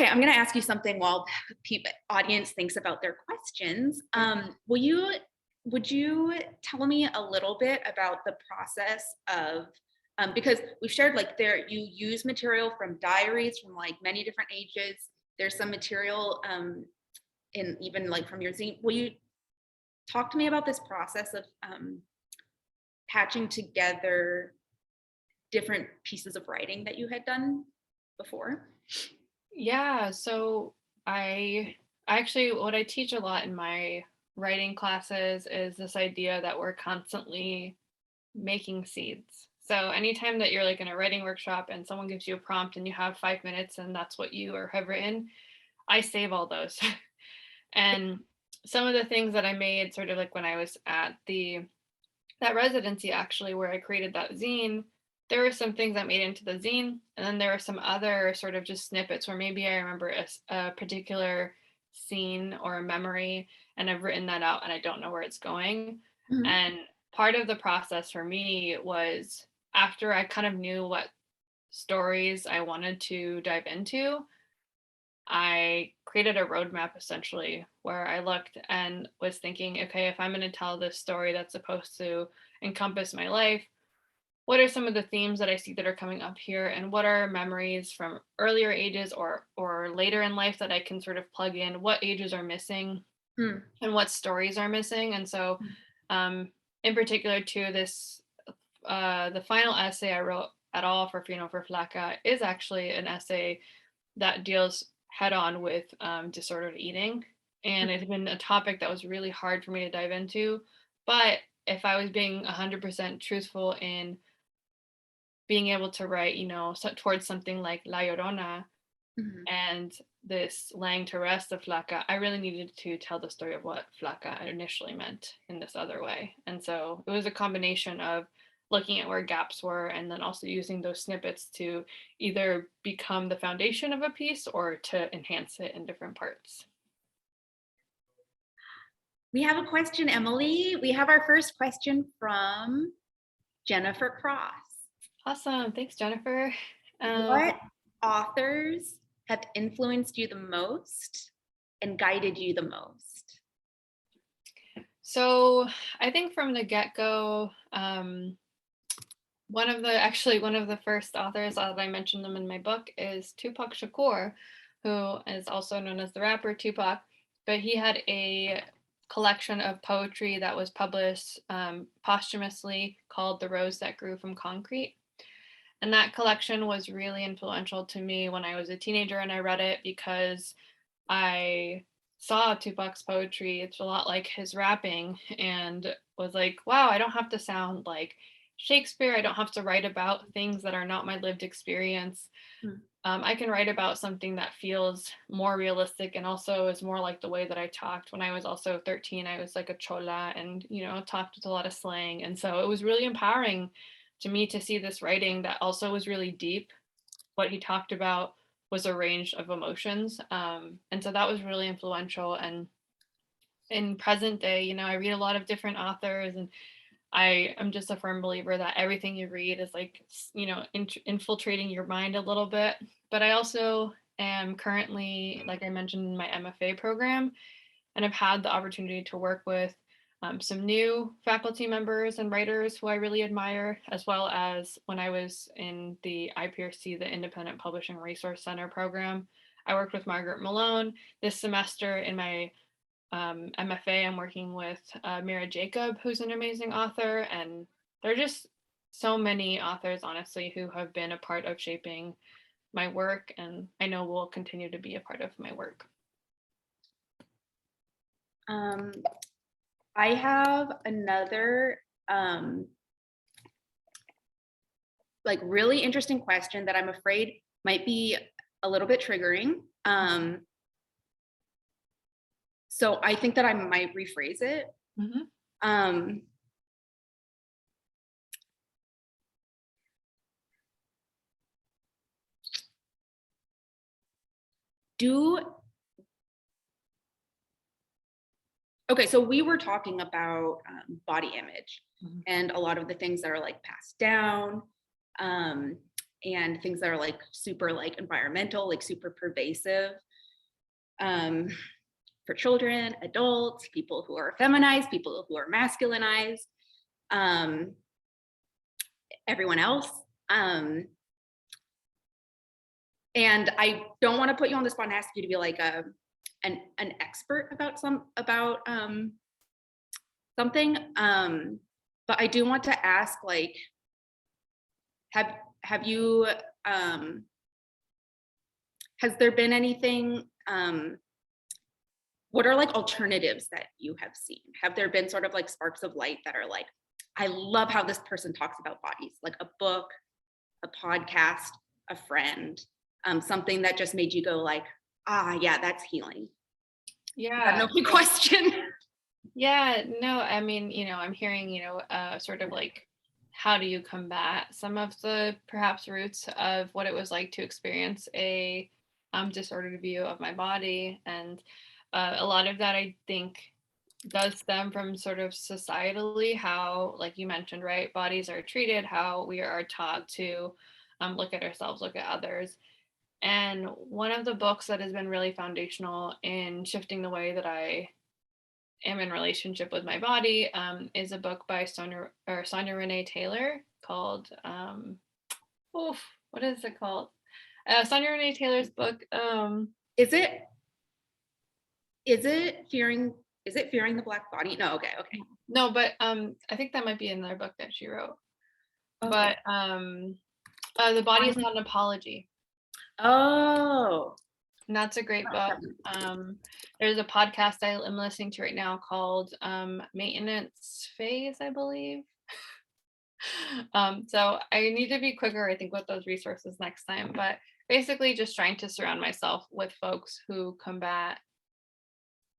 I'm going to ask you something while the audience thinks about their questions. Would you tell me a little bit about the process of, because we've shared like you use material from diaries from like many different ages. There's some material in even like from your zine. Will you talk to me about this process of patching together different pieces of writing that you had done before? Yeah, so I actually, what I teach a lot in my writing classes is this idea that we're constantly making seeds. So anytime that you're like in a writing workshop and someone gives you a prompt and you have 5 minutes and that's what you have written, I save all those. And some of the things that I made sort of like when I was at that residency, actually, where I created that zine, there were some things that made into the zine, and then there were some other sort of just snippets where maybe I remember a particular scene or a memory, and I've written that out and I don't know where it's going. And part of the process for me was, after I kind of knew what stories I wanted to dive into, I created a roadmap essentially where I looked and was thinking, okay, if I'm going to tell this story that's supposed to encompass my life, what are some of the themes that I see that are coming up here, and what are memories from earlier ages or later in life that I can sort of plug in? What ages are missing Hmm. and what stories are missing? And so, in particular, to this, the final essay I wrote at all for for Flaca is actually an essay that deals head on with disordered eating. And it had been a topic that was really hard for me to dive into. But if I was being 100% truthful in being able to write, towards something like La Llorona Mhm. and this laying to rest of Flaca, I really needed to tell the story of what Flaca initially meant in this other way. And so it was a combination of looking at where gaps were and then also using those snippets to either become the foundation of a piece or to enhance it in different parts. We have a question, Emily. We have our first question from Jennifer Cross. Awesome. Thanks, Jennifer. What authors have influenced you the most and guided you the most? So I think from the get-go, one of the first authors that I mentioned them in my book is Tupac Shakur, who is also known as the rapper Tupac. But he had a collection of poetry that was published posthumously called The Rose That Grew from Concrete. And that collection was really influential to me when I was a teenager and I read it because I saw Tupac's poetry. It's a lot like his rapping, and was like, wow, I don't have to sound like Shakespeare. I don't have to write about things that are not my lived experience. Hmm. I can write about something that feels more realistic and also is more like the way that I talked. When I was also 13, I was like a chola and, talked with a lot of slang. And so it was really empowering to me to see this writing that also was really deep. What he talked about was a range of emotions. And so that was really influential. And in present day, I read a lot of different authors, and I am just a firm believer that everything you read is like, infiltrating your mind a little bit. But I also am currently, like I mentioned, in my MFA program, and I've had the opportunity to work with some new faculty members and writers who I really admire, as well as when I was in the IPRC, the Independent Publishing Resource Center program. I worked with Margaret Malone. This semester in my MFA, I'm working with Mira Jacob, who's an amazing author. And there are just so many authors, honestly, who have been a part of shaping my work, and I know will continue to be a part of my work. I have another like really interesting question that I'm afraid might be a little bit triggering. So I think that I might rephrase it. Mm-hmm. Okay, so we were talking about body image and a lot of the things that are like passed down, and things that are like super like environmental, like super pervasive, for children, adults, people who are feminized, people who are masculinized, everyone else. And I don't want to put you on the spot and ask you to be like an expert about something, but I do want to ask, like, have you has there been anything, what are like alternatives that you have seen? Have there been sort of like sparks of light that are like, I love how this person talks about bodies, like a book, a podcast, a friend, something that just made you go like, yeah, that's healing? Yeah. No big question. Yeah, no, I mean, I'm hearing, sort of like, how do you combat some of the perhaps roots of what it was like to experience a disordered view of my body. And a lot of that, I think, does stem from sort of societally how, like you mentioned, right, bodies are treated, how we are taught to look at ourselves, look at others. And one of the books that has been really foundational in shifting the way that I am in relationship with my body is a book by Sonia Renee Taylor called what is it called? Sonia Renee Taylor's book. Is it fearing the Black Body? No, okay. No, but I think that might be another book that she wrote. Okay. But The Body is Not an Apology. Oh. And that's a great book. There's a podcast I'm listening to right now called Maintenance Phase, I believe. So I need to be quicker, I think, with those resources next time. But basically just trying to surround myself with folks who combat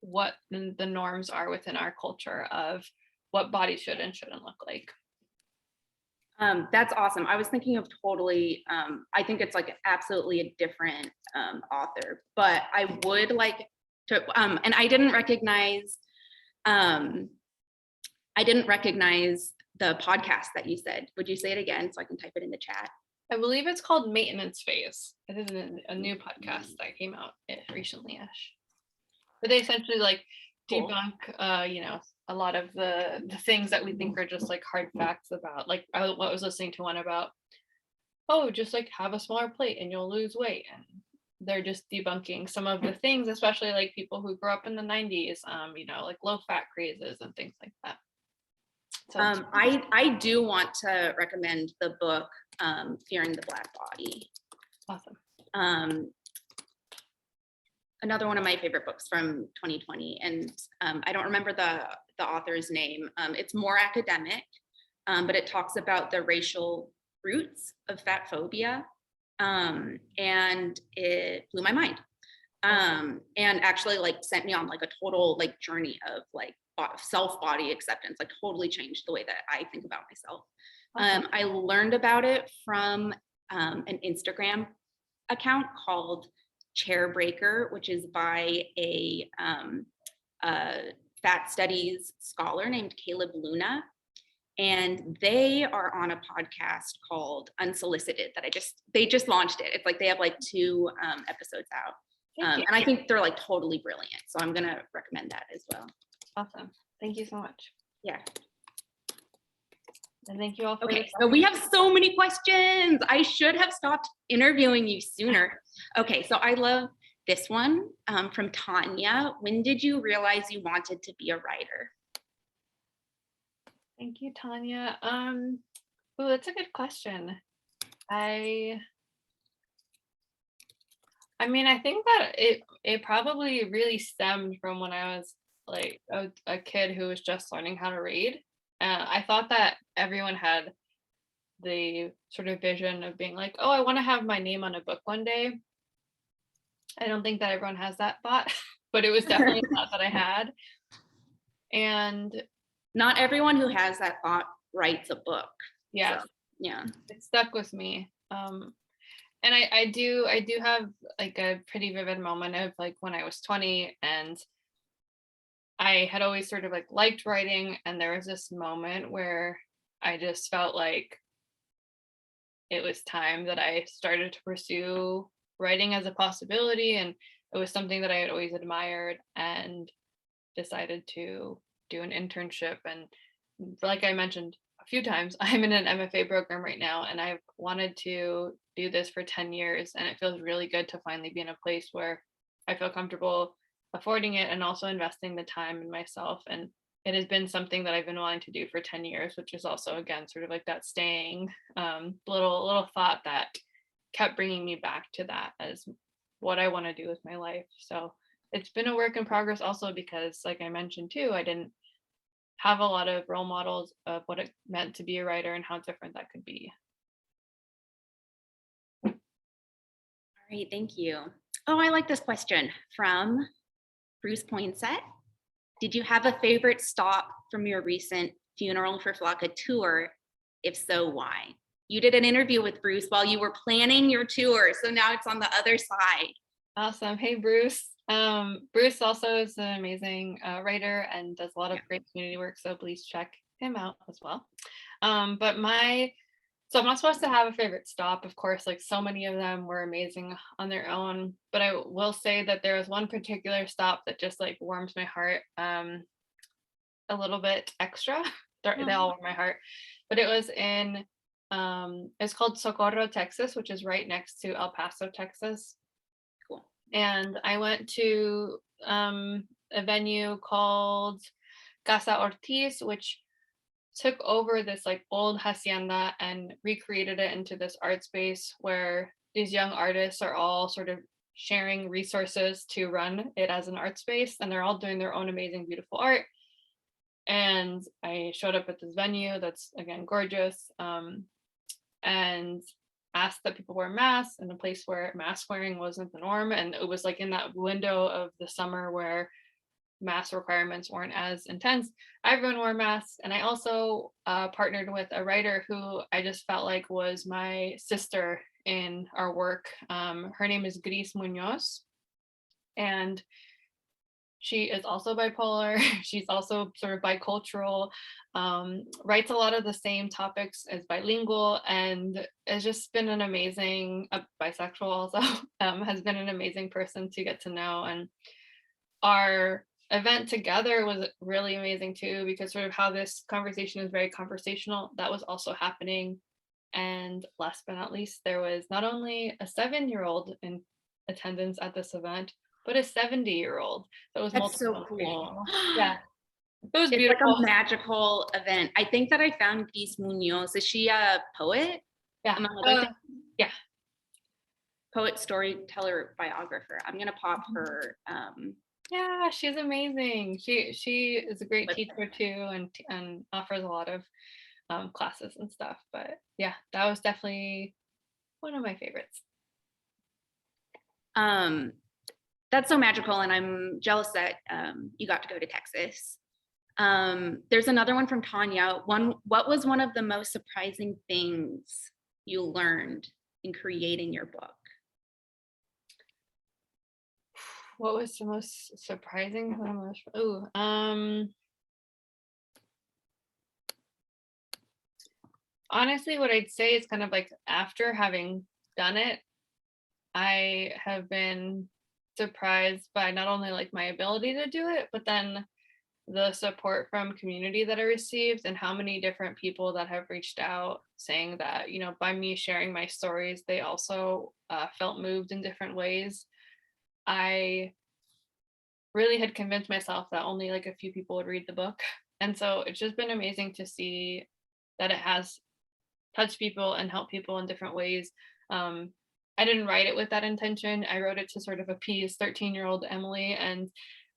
what the norms are within our culture of what bodies should and shouldn't look like. That's awesome. I was thinking of totally, I think it's like absolutely a different author, but I would like to, and I didn't recognize the podcast that you said. Would you say it again so I can type it in the chat? I believe it's called Maintenance Phase. It is a new podcast that came out recently-ish. But they essentially like debunk, a lot of the things that we think are just like hard facts about. Like I was listening to one about, just like have a smaller plate and you'll lose weight. And they're just debunking some of the things, especially like people who grew up in the 90s, like low fat crazes and things like that. So I do want to recommend the book, Fearing the Black Body. Awesome. Another one of my favorite books from 2020, and I don't remember the author's name. It's more academic, but it talks about the racial roots of fat phobia, and it blew my mind, and actually like sent me on like a total like journey of like self body acceptance, like totally changed the way that I think about myself. I learned about it from an Instagram account called Chair Breaker, which is by a fat studies scholar named Caleb Luna. And they are on a podcast called Unsolicited that they just launched it. It's like they have like 2 episodes out. And I think they're like totally brilliant. So I'm gonna recommend that as well. Awesome. Thank you so much. Yeah. And thank you all for Okay, so we have so many questions. I should have stopped interviewing you sooner. Okay, so I love this one from Tanya. When did you realize you wanted to be a writer? Thank you, Tanya. That's a good question. I mean, I think that it probably really stemmed from when I was like a kid who was just learning how to read. I thought that everyone had the sort of vision of being like, I want to have my name on a book one day. I don't think that everyone has that thought, but it was definitely a thought that I had. And not everyone who has that thought writes a book. Yeah. So, yeah. It stuck with me. And I do have like a pretty vivid moment of like when I was 20 and I had always sort of like liked writing, and there was this moment where I just felt like it was time that I started to pursue writing as a possibility, and it was something that I had always admired, and decided to do an internship. And like I mentioned a few times, I'm in an MFA program right now, and I've wanted to do this for 10 years, and it feels really good to finally be in a place where I feel comfortable affording it and also investing the time in myself. And it has been something that I've been wanting to do for 10 years, which is also, again, sort of like that staying little thought that kept bringing me back to that as what I want to do with my life. So it's been a work in progress also because, like I mentioned too, I didn't have a lot of role models of what it meant to be a writer and how different that could be. All right, thank you. Oh, I like this question from Bruce Poinsett. Did you have a favorite stop from your recent Funeral for Flakka tour? If so, why? You did an interview with Bruce while you were planning your tour, so now it's on the other side. Awesome. Hey, Bruce. Bruce also is an amazing writer and does a lot of great community work, so please check him out as well. But my So I'm not supposed to have a favorite stop. Of course, like so many of them were amazing on their own, but I will say that there was one particular stop that just like warms my heart a little bit extra. They all warm my heart, but it was in it's called Socorro, Texas, which is right next to El Paso, Texas. Cool. And I went to a venue called Casa Ortiz, which took over this like old hacienda and recreated it into this art space where these young artists are all sort of sharing resources to run it as an art space, and they're all doing their own amazing beautiful art. And I showed up at this venue that's again gorgeous, and asked that people wear masks in a place where mask wearing wasn't the norm, and it was like in that window of the summer where mask requirements weren't as intense. Everyone wore masks. And I also partnered with a writer who I just felt like was my sister in our work. Her name is Gris Munoz, and she is also bipolar. She's also sort of bicultural, writes a lot of the same topics as bilingual, and has just been an amazing, bisexual also, has been an amazing person to get to know. And our event together was really amazing too, because sort of how this conversation is very conversational, that was also happening. And last but not least, there was not only a 7-year-old in attendance at this event, but a 70-year-old. That was That's so multiple cool. generational. Yeah, it was It's like beautiful. a magical event. I think that I found Gis Munoz. Is she a poet? Yeah. Among other things? Yeah. Poet, storyteller, biographer. I'm gonna pop her. Yeah, she's amazing. She is a great teacher too, and offers a lot of classes and stuff. But yeah, that was definitely one of my favorites. That's so magical, and I'm jealous that you got to go to Texas. There's another one from Tanya. What was one of the most surprising things you learned in creating your book? What was the most surprising? Honestly, what I'd say is kind of like after having done it, I have been surprised by not only like my ability to do it, but then the support from community that I received, and how many different people that have reached out saying that, you know, by me sharing my stories, they also felt moved in different ways. I really had convinced myself that only like a few people would read the book. And so it's just been amazing to see that it has touched people and helped people in different ways. I didn't write it with that intention. I wrote it to sort of appease 13-year-old Emily and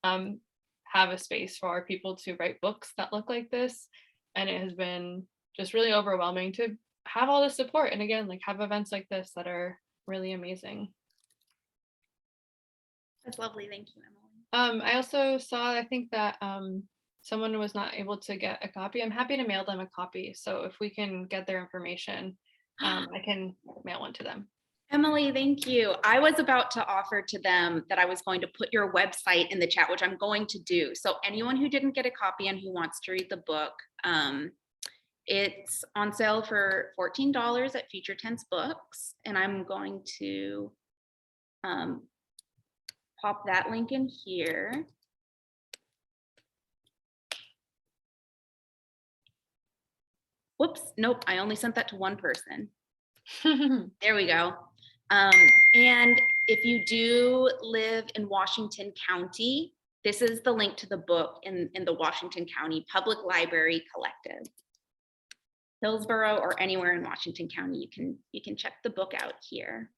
have a space for people to write books that look like this. And it has been just really overwhelming to have all this support. And again, like have events like this that are really amazing. That's lovely. Thank you, Emily. I also saw, I think that someone was not able to get a copy. I'm happy to mail them a copy. So if we can get their information, I can mail one to them. Emily, thank you. I was about to offer to them that I was going to put your website in the chat, which I'm going to do. So anyone who didn't get a copy and who wants to read the book, it's on sale for $14 at Future Tense Books. And I'm going to pop that link in here. Whoops, nope, I only sent that to one person. There we go. And if you do live in Washington County, this is the link to the book in the Washington County Public Library Collective. Hillsborough or anywhere in Washington County, you can check the book out here.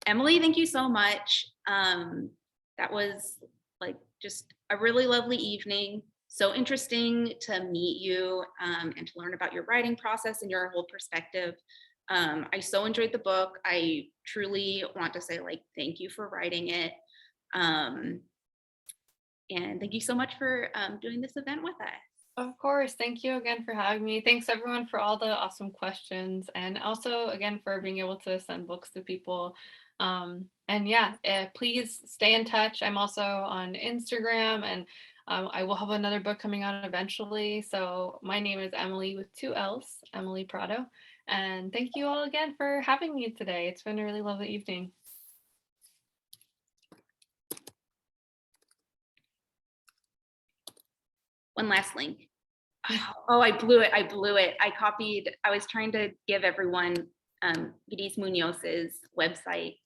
Emily, thank you so much. That was like just a really lovely evening. So interesting to meet you and to learn about your writing process and your whole perspective. I so enjoyed the book. I truly want to say like, thank you for writing it. And thank you so much for doing this event with us. Of course. Thank you again for having me. Thanks everyone for all the awesome questions, and also again for being able to send books to people. And yeah, please stay in touch. I'm also on Instagram, and I will have another book coming out eventually. So my name is Emily with 2 L's, Emilly Prado. And thank you all again for having me today. It's been a really lovely evening. One last link. Oh, I blew it. I was trying to give everyone Gidis Munoz's website.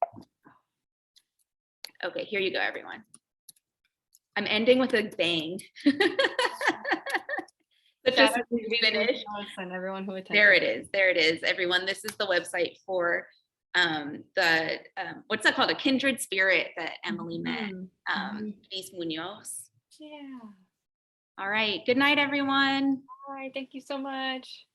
Okay, here you go, everyone. I'm ending with a bang. But Shout just out to finish. and everyone who attended. There it is. There it is, everyone. This is the website for the what's that called? A kindred spirit that Emily met. Gidis Munoz. Yeah. All right. Good night, everyone. Bye. Thank you so much.